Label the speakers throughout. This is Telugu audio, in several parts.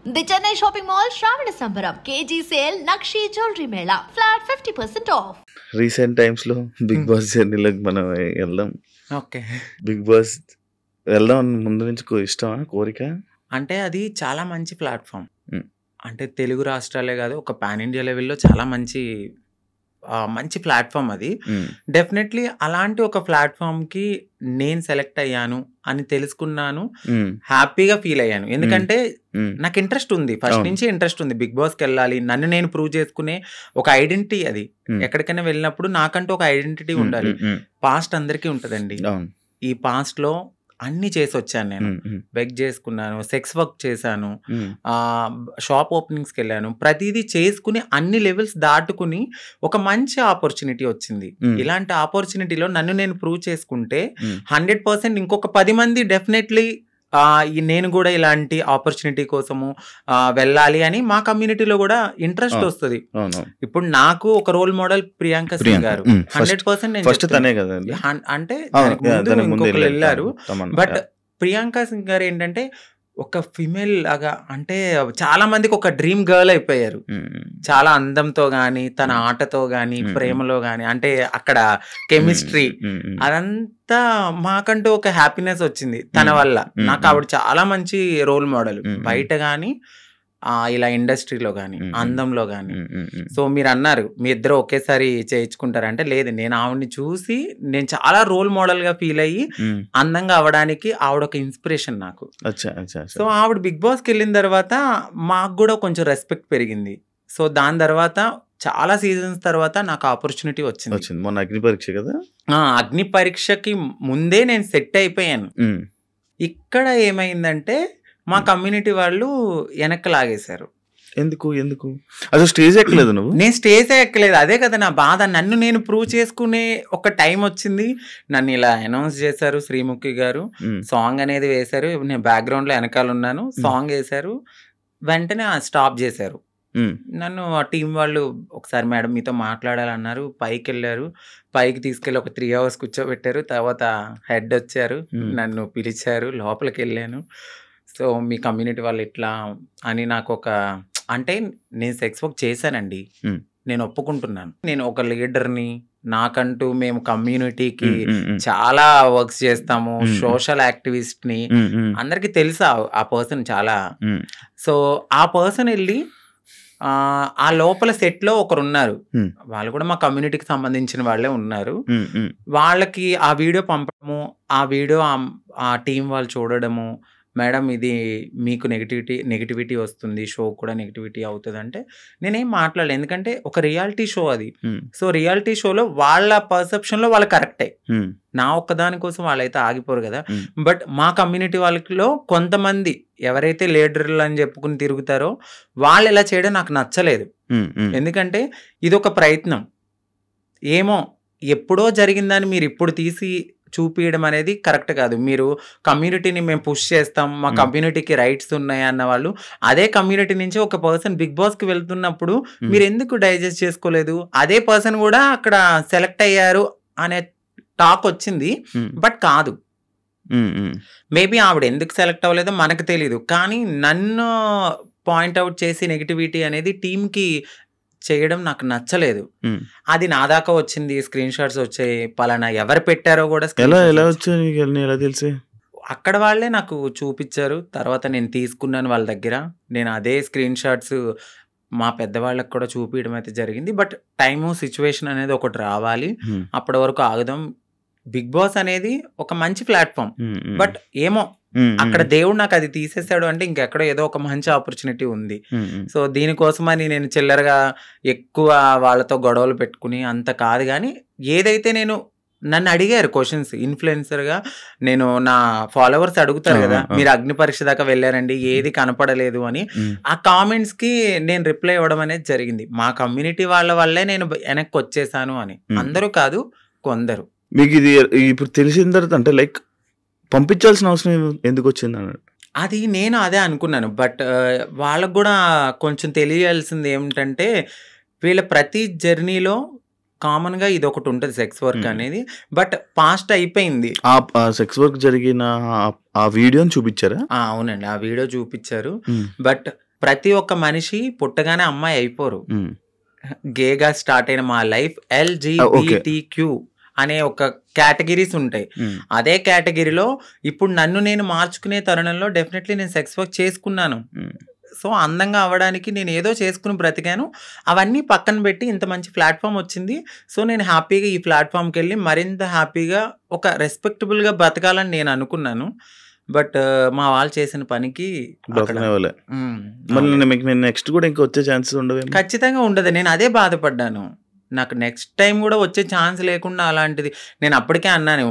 Speaker 1: The Chennai Shopping Mall Shravana Sambaram KG sale Nakshi Jewelry Mela flat 50% off.
Speaker 2: Recent times లో బిగ్ బాస్ జర్నీలోకి మనం వెళ్దాం.
Speaker 3: ఓకే.
Speaker 2: బిగ్ బాస్ వెళ్దాం అని ముందు నుంచి ఇష్టమా, కోరిక?
Speaker 3: అంటే అది చాలా మంచి ప్లాట్‌ఫామ్.
Speaker 2: హ్మ్.
Speaker 3: అంటే తెలుగు రాష్ట్రాలే గాదు, ఒక పాన్ ఇండియా లెవెల్‌లో చాలా మంచి ప్లాట్‌ఫామ్ అది.
Speaker 2: హ్మ్.
Speaker 3: డెఫినెట్‌లీ అలాంటి ఒక ప్లాట్‌ఫామ్‌కి నేను సెలెక్ట్ అయ్యాను అని తెలుసుకున్నాను.
Speaker 2: హ్మ్.
Speaker 3: హ్యాపీగా ఫీల్ అయ్యాను. ఎందుకంటే
Speaker 2: హ్మ్.
Speaker 3: నాకు ఇంట్రెస్ట్ ఉంది. ఫస్ట్
Speaker 2: అవును.
Speaker 3: నుంచి ఇంట్రెస్ట్ ఉంది. బిగ్ బాస్‌కెళ్ళాలి. నన్ను నేను ప్రూవ్ చేసుకునే ఒక ఐడెంటిటీ అది.
Speaker 2: హ్మ్.
Speaker 3: ఎక్కడికైనా వెళ్ళినప్పుడు నాకంటూ ఒక ఐడెంటిటీ
Speaker 2: హ్మ్.
Speaker 3: ఉండాలి.
Speaker 2: హ్మ్. హ్మ్.
Speaker 3: పాస్ట్ అందరికీ ఉంటదండి.
Speaker 2: అవును.
Speaker 3: ఈ పాస్ట్‌లో అన్నీ చేసొచ్చాను నేను.
Speaker 2: హ్మ్. హ్మ్.
Speaker 3: బెగ్ చేసుకున్నాను, సెక్స్ వర్క్ చేశాను,
Speaker 2: హ్మ్.
Speaker 3: షాప్ ఓపెనింగ్స్‌కెళ్ళాను. ప్రతీదీ చేసుకుని అన్ని లెవెల్స్ దాటుకుని ఒక మంచి ఆపర్చునిటీ వచ్చింది.
Speaker 2: హ్మ్.
Speaker 3: ఇలాంటి ఆపర్చునిటీలో నన్ను నేను ప్రూవ్ చేసుకుంటే
Speaker 2: హ్మ్.
Speaker 3: 100% ఇంకొక 10 మంది డెఫినెట్‌లీ నేను గూడా ఇలాంటి ఆపర్చునిటీ కోసము వెళ్ళాలి అని మా కమ్యూనిటీలో గూడా ఇంట్రెస్ట్ వస్తది.
Speaker 2: అవును.
Speaker 3: ఇప్పుడు నాకు ఒక రోల్ మోడల్ ప్రియాంక సింగ్
Speaker 2: ప్రియాంక.
Speaker 3: గారు.
Speaker 2: హ్మ్.
Speaker 3: 100% నేను
Speaker 2: ఫస్ట్
Speaker 3: చెప్తున్నా.
Speaker 2: తనే కదండి.
Speaker 3: అంటే
Speaker 2: అవును.
Speaker 3: దానికి ముందు
Speaker 2: దానికి ముందు
Speaker 3: ఇంకొకళ్ళు
Speaker 2: వెళ్ళారు.
Speaker 3: ఎళ్లారు.
Speaker 2: తమన్నా.
Speaker 3: బట్ ప్రియాంక సింగ్ గారు ఏంటంటే ఒక ఫీమేల్ లాగా, అంటే చాలా మందికి ఒక డ్రీమ్ గర్ల్ అయిపోయారు.
Speaker 2: హ్మ్.
Speaker 3: చాలా అందంతో గాని, తన
Speaker 2: హ్మ్.
Speaker 3: ఆటతో గాని,
Speaker 2: హ్మ్.
Speaker 3: ప్రేమలో గాని, అంటే అక్కడ కెమిస్ట్రీ
Speaker 2: హ్మ్. హ్మ్.
Speaker 3: అదంతా మాకంటూ ఒక హ్యాపీనెస్ వచ్చింది తన
Speaker 2: హ్మ్.
Speaker 3: వల్ల.
Speaker 2: హ్మ్.
Speaker 3: నాకు ఆవిడ చాలా మంచి రోల్ మోడల్.
Speaker 2: హ్మ్.
Speaker 3: బయట గాని, ఇలా ఇండస్ట్రీలో గాని,
Speaker 2: హ్మ్.
Speaker 3: అందంలో గాని.
Speaker 2: హ్మ్. హ్మ్. హ్మ్.
Speaker 3: సో మీరన్నారు, మీ ఇద్దరు ఒకేసారి చేయించుకుంటారంటే, లేదు, నేను ఆవిడని చూసి నేను చాలా రోల్ మోడల్‌గా ఫీల్ అయ్యి
Speaker 2: హ్మ్.
Speaker 3: అందంగా అవ్వడానికి ఆవిడ ఒక ఇన్స్పిరేషన్ నాకు.
Speaker 2: అచ్చా. అచ్చా.
Speaker 3: సో ఆవిడ బిగ్ బాస్‌కెళ్ళిన తర్వాత మాకు గూడా కొంచెం రెస్పెక్ట్ పెరిగింది. సో దాని తర్వాత చాలా సీజన్స్ తర్వాత నాకు ఆపర్చునిటీ వచ్చింది.
Speaker 2: వచ్చింది. మొన్న అగ్ని పరీక్ష కదా?
Speaker 3: అగ్ని పరీక్షకి ముందే నేను సెట్ అయిపోయాను.
Speaker 2: హ్మ్.
Speaker 3: ఇక్కడ ఏమైందంటే మా కమ్యూనిటీ వాళ్ళు వెనక్కి లాగేశారు.
Speaker 2: ఎందుకు? అసలు స్టేజ్ ఎక్కలేదు నువ్వు?
Speaker 3: నేను స్టేజే ఎక్కలేదు. అదే కదా నా బాధ. నన్ను నేను ప్రూవ్ చేసుకునే ఒక టైం వచ్చింది. నన్ను ఇలా అనౌన్స్ చేశారు శ్రీముఖి గారు.
Speaker 2: హ్మ్.
Speaker 3: సాంగ్ అనేది వేశారు. నేను బ్యాక్‌గ్రౌండ్‌లో వెనకాల ఉన్నాను. సాంగ్ వేశారు. వెంటనే స్టాప్ చేశారు.
Speaker 2: హ్మ్.
Speaker 3: నన్ను ఆ టీమ్ వాళ్ళు, ఒకసారి మేడం మీతో మాట్లాడాలన్నారు. పైకెళ్లారు. పైకి తీసుకెళ్ళి ఒక 3 అవర్స్ కూర్చోబెట్టారు. తర్వాత హెడ్ వచ్చారు.
Speaker 2: హ్మ్.
Speaker 3: నన్ను పిలిచారు. లోపలికెళ్ళాను. సో మీ కమ్యూనిటీ వాళ్ళు ఇట్లా అని నాకొక, అంటే నేను సెక్స్ వర్క్ చేశానండి.
Speaker 2: హ్మ్.
Speaker 3: నేను ఒప్పుకుంటున్నాను. నేను ఒక లీడర్‌ని. నాకంటూ మేము కమ్యూనిటీకి
Speaker 2: హ్మ్. హ్మ్. హ్మ్.
Speaker 3: చాలా వర్క్స్ చేస్తాము.
Speaker 2: హ్మ్.
Speaker 3: సోషల్ యాక్టివిస్ట్‌ని.
Speaker 2: హ్మ్. హ్మ్.
Speaker 3: అందరికీ తెలుసు ఆ పర్సన్ చాలా.
Speaker 2: హ్మ్.
Speaker 3: సో ఆ పర్సన్ ఎళ్లి ఆ లోపల సెట్‌లో ఒకరున్నారు.
Speaker 2: హ్మ్.
Speaker 3: వాళ్ళు కూడా మా కమ్యూనిటీకి సంబంధించిన వాళ్ళే ఉన్నారు.
Speaker 2: హ్మ్. హ్మ్.
Speaker 3: వాళ్ళకి ఆ వీడియో పంపడము, ఆ వీడియో ఆ టీమ్ వాళ్ళు చూడడము, మేడం ఇది మీకు నెగటివిటీ వస్తుంది. షో కూడా నెగటివిటీ అవుతదంటే నేనేం మాట్లాడలేదు. ఎందుకంటే ఒక రియాలిటీ షో అది.
Speaker 2: హ్మ్.
Speaker 3: సో రియాలిటీ షోలో వాళ్ళ పర్సెప్షన్‌లో వాళ్ళు కరెక్టే.
Speaker 2: హ్మ్.
Speaker 3: నా ఒక్కదాని కోసం వాళ్ళైతే ఆగిపోరు గదా!
Speaker 2: హ్మ్.
Speaker 3: బట్ మా కమ్యూనిటీ వాళ్ళలో కొంతమంది ఎవరైతే లీడర్లు అని చెప్పుకుని తిరుగుతారో వాళ్ళు ఇలా చేయడం నాకు నచ్చలేదు.
Speaker 2: హ్మ్. హ్మ్.
Speaker 3: ఎందుకంటే ఇదొక ప్రయత్నం. ఏమో ఎప్పుడో జరిగిందని మీరు ఇప్పుడు తీసి చూపియడం అనేది కరెక్ట్ కాదు. మీరు కమ్యూనిటీని మేము పుష్ చేస్తాం. మా కమ్యూనిటీకి రైట్స్ ఉన్నాయి అన్న వాళ్ళు అదే కమ్యూనిటీ నుంచి ఒక పర్సన్ బిగ్ బాస్‌కి వెళ్తున్నప్పుడు మీరెందుకు డైజెస్ట్ చేసుకోలేదు? అదే పర్సన్ కూడా అక్కడ సెలెక్ట్ అయ్యారు అనే టాక్ వచ్చింది. బట్ కాదు.
Speaker 2: హ్మ్. హ్మ్.
Speaker 3: మేబీ ఆవిడ ఎందుకు సెలెక్ట్ అవ్వలేదో మనకు తెలీదు. కానీ నన్ను పాయింట్ ఔట్ చేసి నెగటివిటీ అనేది టీమ్‌కి చేయడం నాకు నచ్చలేదు.
Speaker 2: హ్మ్.
Speaker 3: అది నా దాకా వచ్చింది. స్క్రీన్ షాట్స్ వచ్చాయి. పలానా ఎవరు పెట్టారో కూడా
Speaker 2: ఎలా
Speaker 3: స్క్రీన్ షాట్స్ వచ్చాయి.
Speaker 2: వచ్చాయి నీకు? అన్నీ ఎలా తెలిసి?
Speaker 3: అక్కడ వాళ్ళే నాకు చూపిచ్చారు. తర్వాత నేను తీసుకున్నాను వాళ్ళ దగ్గర. నేను అదే స్క్రీన్ షాట్స్ మా పెద్దవాళ్ళకి కూడా చూపియడం అయితే జరిగింది. బట్ టైము, సిట్యుయేషన్ అనేది ఒకటి రావాలి.
Speaker 2: హ్మ్.
Speaker 3: అప్పటి వరకు ఆగుదాం. బిగ్ బాస్ అనేది ఒక మంచి ప్లాట్‌ఫామ్.
Speaker 2: హ్మ్. హ్మ్.
Speaker 3: బట్ ఏమో
Speaker 2: హ్మ్.
Speaker 3: అక్కడ దేవుడు నాకు అది తీసేసాడు అంటే ఇంకెక్కడో ఏదో ఒక మంచి ఆపర్చునిటీ ఉంది.
Speaker 2: హ్మ్. హ్మ్.
Speaker 3: సో దీనికోసమని నేను చిల్లరగా ఎక్కువ వాళ్ళతో గొడవలు పెట్టుకుని అంత కాదు గానీ, ఏదైతే నన్ను అడిగారు క్వెషన్స్ ఇన్‌ఫ్లుయెన్సర్‌గా. నేను నా ఫాలోవర్స్ అడుగుతారు
Speaker 2: ఆ!
Speaker 3: గదా!
Speaker 2: ఆ!
Speaker 3: మీరు అగ్ని పరీక్ష దాకా వెళ్లారండి. ఏది కనపడలేదు అని.
Speaker 2: హ్మ్.
Speaker 3: ఆ కామెంట్స్‌కి నేను రిప్లై ఇవ్వడం అనేది జరిగింది. మా కమ్యూనిటీ వాళ్ళ వల్లే నేను వెనక్కొచ్చేసాను అని. అందరూ కాదు, కొందరు.
Speaker 2: మీకు ఇది ఇప్పుడు తెలిసిన తర్వాత అంటే లైక్ పంపించాల్సిన అవసరం ఎందుకొచ్చింది అన్నట్టు?
Speaker 3: అది నేను అదే అనుకున్నాను. బట్ వాళ్ళకి గూడా కొంచెం తెలియాల్సింది ఏమిటంటే, వీళ్ళ ప్రతి జర్నీలో కామన్‌గా ఇదొకటుంటది సెక్స్ వర్క్ అనేది. బట్ పాస్ట్ అయిపోయింది.
Speaker 2: ఆ సెక్స్ వర్క్ జరిగిన ఆ వీడియోని చూపిచ్చారా?
Speaker 3: అవునండి. ఆ వీడియో చూపిచ్చారు.
Speaker 2: హ్మ్.
Speaker 3: బట్ ప్రతి ఒక్క మనిషి పుట్టగానే అమ్మాయి అయిపోరు.
Speaker 2: ఉమ్.
Speaker 3: గేగా స్టార్ట్ అయిన మా లైఫ్ LGBTQ అనే ఒక కేటగిరీస్ ఉంటాయి.
Speaker 2: ఉమ్.
Speaker 3: అదే కేటగిరీలో ఇప్పుడు నన్ను నేను మార్చుకునే తరుణంలో డెఫినెట్లీ నేను సెక్స్ వర్క్ చేసుకున్నాను.
Speaker 2: ఉమ్.
Speaker 3: సో అందంగా అవ్వడానికి నేను ఏదో చేసుకుని బ్రతికాను. అవన్నీ పక్కన పెట్టి ఇంత మంచి ప్లాట్ఫామ్ వచ్చింది. సో నేను హ్యాపీగా ఈ ప్లాట్ఫామ్కి వెళ్ళి మరింత హ్యాపీగా ఒక రెస్పెక్టబుల్గా బతకాలని నేను అనుకున్నాను. బట్ మా వాళ్ళు చేసిన పనికి అక్కడ
Speaker 2: బ్రతకనే వాళ్ళే.
Speaker 3: ఉమ్,
Speaker 2: మళ్ళీ మీకు నెక్స్ట్ కూడా ఇంకా వచ్చే ఛాన్సెస్ ఉండవేమో.
Speaker 3: ఖచ్చితంగా ఉండదు. నేను అదే బాధపడ్డాను. నాకు నెక్స్ట్ టైం కూడా వచ్చే ఛాన్స్ లేకుండా అలాంటిది నేను అప్పటికే అన్నాను.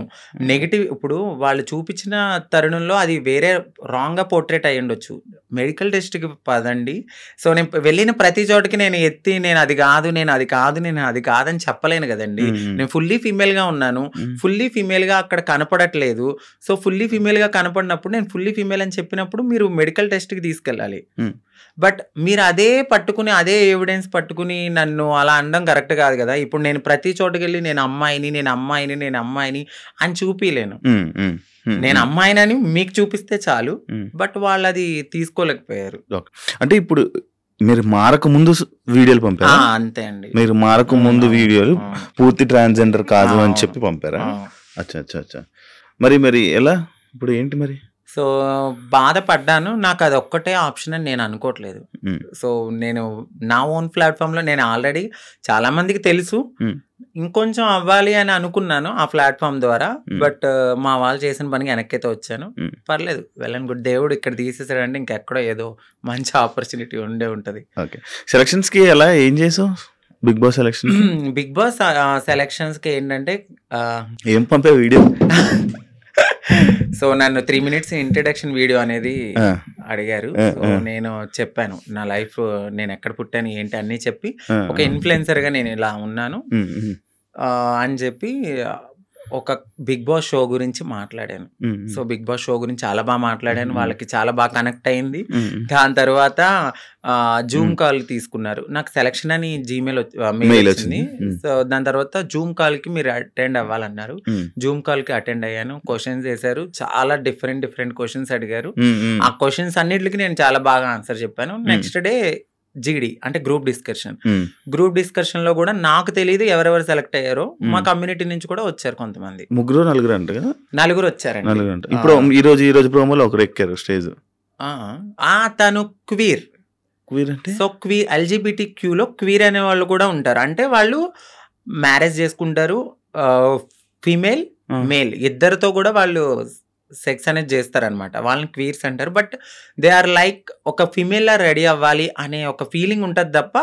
Speaker 3: నెగిటివ్ ఇప్పుడు వాళ్ళు చూపించిన తరుణంలో అది వేరే రాంగ్గా పోర్ట్రేట్ అయ్యి ఉండొచ్చు. మెడికల్ టెస్ట్కి పదండి. సో నేను వెళ్ళిన ప్రతి చోటకి నేను ఎత్తి నేను అది కాదు నేను అది కాదు నేను అది కాదని చెప్పలేను కదండి. నేను ఫుల్లీ ఫీమేల్గా ఉన్నాను. ఫుల్లీ ఫీమేల్గా అక్కడ కనపడట్లేదు. సో ఫుల్లీ ఫీమేల్గా కనపడినప్పుడు నేను ఫుల్లీ ఫీమేల్ అని చెప్పినప్పుడు మీరు మెడికల్ టెస్ట్కి తీసుకెళ్ళాలి. బట్ మీరు అదే పట్టుకుని అదే ఎవిడెన్స్ పట్టుకుని నన్ను అలా అనడం కరెక్ట్ కాదు కదా. ఇప్పుడు నేను ప్రతి చోటుకి వెళ్ళి నేను అమ్మాయిని అని చూపించలేను. నేను అమ్మాయినని మీకు చూపిస్తే చాలు. బట్ వాళ్ళు అది తీసుకోలేకపోయారు.
Speaker 2: అంటే ఇప్పుడు మీరు మారక ముందు వీడియోలు పంపారా?
Speaker 3: అంతే అండి.
Speaker 2: మీరు మారక ముందు వీడియోలు పూర్తి ట్రాన్స్జెండర్ కాదు అని చెప్పి పంపారా? అచ్చా అచ్చా అచ్చా. మరి ఎలా ఇప్పుడు ఏంటి మరి?
Speaker 3: సో బాధపడ్డాను. నాకు అది ఒక్కటే ఆప్షన్ అని నేను అనుకోవట్లేదు. సో నేను నా ఓన్ ప్లాట్ఫామ్లో నేను ఆల్రెడీ చాలా మందికి తెలుసు. ఇంకొంచెం అవ్వాలి అని అనుకున్నాను ఆ ప్లాట్ఫామ్ ద్వారా. బట్ మా వాళ్ళు చేసిన పనికి వెనక్కైతే వచ్చాను. పర్లేదు, వెళ్ళని గుడ్. దేవుడు ఇక్కడ తీసేసాడంటే ఇంకెక్కడో ఏదో మంచి ఆపర్చునిటీ ఉండే ఉంటుంది.
Speaker 2: ఓకే. సెలక్షన్స్కి ఎలా ఏం చేసావు? Bigg Boss selection
Speaker 3: Bigg Boss సెలక్షన్స్కి ఏంటంటే
Speaker 2: ఏం పంపే వీడియో?
Speaker 3: సో నన్ను 3 minutes ఇంట్రడక్షన్ వీడియో అనేది అడిగారు. సో నేను చెప్పాను నా లైఫ్, నేను ఎక్కడ పుట్టాను ఏంటి అన్నీ చెప్పి ఒక ఇన్ఫ్లుయెన్సర్గా నేను ఇలా ఉన్నాను అని చెప్పి ఒక బిగ్ బాస్ షో గురించి మాట్లాడాను. సో బిగ్ బాస్ షో గురించి చాలా బాగా మాట్లాడాను. వాళ్ళకి చాలా బాగా కనెక్ట్ అయింది. దాని తర్వాత జూమ్ కాల్ తీసుకున్నారు. నాకు సెలక్షన్ అని జీమెయిల్ మెయిల్ వచ్చింది. సో దాని తర్వాత జూమ్ కాల్కి మీరు అటెండ్ అవ్వాలన్నారు. జూమ్ కాల్కి అటెండ్ అయ్యాను. క్వశ్చన్స్ వేశారు. చాలా డిఫరెంట్ క్వశ్చన్స్ అడిగారు. ఆ క్వశ్చన్స్ అన్నిటికి నేను చాలా బాగా ఆన్సర్ చెప్పాను. నెక్స్ట్ డే జీడి అంటే గ్రూప్ డిస్కషన్ లో కూడా నాకు తెలియదు ఎవరెవరు సెలెక్ట్ అయ్యారో. మా కమ్యూనిటీ నుంచి కూడా వచ్చారు కొంతమంది.
Speaker 2: 3-4 అంట కదా?
Speaker 3: 4 వచ్చారండి.
Speaker 2: ఇప్పుడు ఈ రోజు ప్రోమోలో ఒకరు ఎక్కారు స్టేజ్.
Speaker 3: తను క్వీర్
Speaker 2: అంటే
Speaker 3: సో క్వీర్ LGBTQ లో క్వీర్ అనే వాళ్ళు కూడా ఉంటారు. అంటే వాళ్ళు మ్యారేజ్ చేసుకుంటారు. ఫీమేల్ మేల్ ఇద్దరితో కూడా వాళ్ళు సెక్స్ అనేది చేస్తారనమాట. వాళ్ళని క్వీర్స్ అంటారు. బట్ దే ఆర్ లైక్ ఒక ఫీమేల్ లా రెడీ అవ్వాలి అనే ఒక ఫీలింగ్ ఉంటుంది తప్ప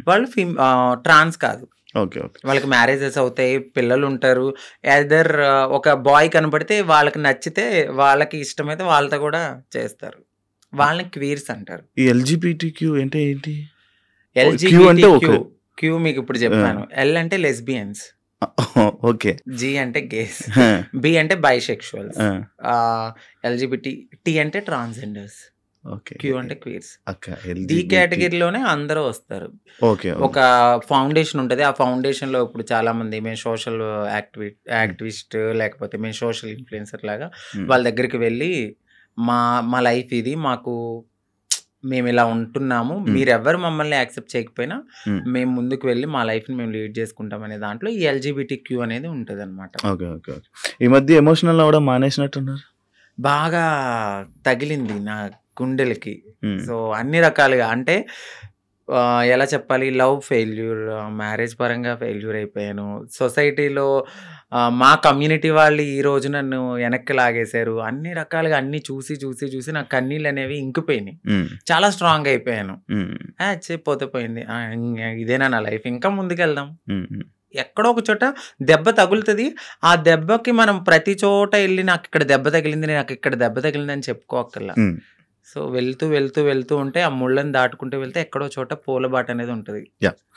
Speaker 3: వాళ్ళు ట్రాన్స్ కాదు. వాళ్ళకి మ్యారేజెస్ అవుతాయి, పిల్లలు ఉంటారు. ఎదర్ ఒక బాయ్ కనపడితే వాళ్ళకి నచ్చితే వాళ్ళకి ఇష్టమైతే వాళ్ళతో కూడా చేస్తారు. వాళ్ళని క్వీర్స్ అంటారు.
Speaker 2: ఈ LGBTQ అంటే ఏంటి?
Speaker 3: Q మీకు ఇప్పుడు చెప్పాను. L అంటే లెస్బియన్స్,
Speaker 2: ఓకే.
Speaker 3: G అంటే గేస్, B అంటే బైసెక్షువల్స్, LGBT, T అంటే ట్రాన్స్జెండర్స్, Q అంటే క్వీర్స్. ఈ కేటగిరీలోనే అందరూ వస్తారు. ఒక ఫౌండేషన్ ఉంటుంది. ఆ ఫౌండేషన్ లో ఇప్పుడు చాలా మంది మేము సోషల్ యాక్టివిస్ట్ లేకపోతే మేము సోషల్ ఇన్ఫ్లుయెన్సర్ లాగా వాళ్ళ దగ్గరికి వెళ్ళి మా లైఫ్ ఇది, మేము ఇలా ఉంటున్నాము, మీరెవ్వరు మమ్మల్ని యాక్సెప్ట్ చేయకపోయినా మేము ముందుకు వెళ్ళి మా లైఫ్ని మేము లీడ్ చేసుకుంటాం అనే దాంట్లో ఈ LGBTQ అనేది ఉంటుంది అనమాట.
Speaker 2: ఈ మధ్య ఎమోషనల్ అవ్వడం మానేసినట్టున్నారు.
Speaker 3: బాగా తగిలింది నా గుండెలకి. సో అన్ని రకాలుగా అంటే ఎలా చెప్పాలి, లవ్ ఫెయిల్యూర్, మ్యారేజ్ పరంగా ఫెయిల్యూర్ అయిపోయాను. సొసైటీలో మా కమ్యూనిటీ వాళ్ళు ఈ రోజు నన్ను వెనక్కి లాగేశారు. అన్ని రకాలుగా అన్ని చూసి నా కన్నీళ్ళు అనేవి ఇంకిపోయినాయి. చాలా స్ట్రాంగ్ అయిపోయాను. పోతే పోయింది, ఇదేనా నా లైఫ్, ఇంకా ముందుకెళ్దాం. ఎక్కడో ఒక చోట దెబ్బ తగులుతుంది. ఆ దెబ్బకి మనం ప్రతి చోట వెళ్ళి నాకు ఇక్కడ దెబ్బ తగిలింది అని చెప్పుకోక్కర్లా. సో వెళ్తూ ఉంటే ఆ ముళ్ళని దాటుకుంటూ వెళ్తే ఎక్కడో చోట పూలబాట అనేది ఉంటుంది.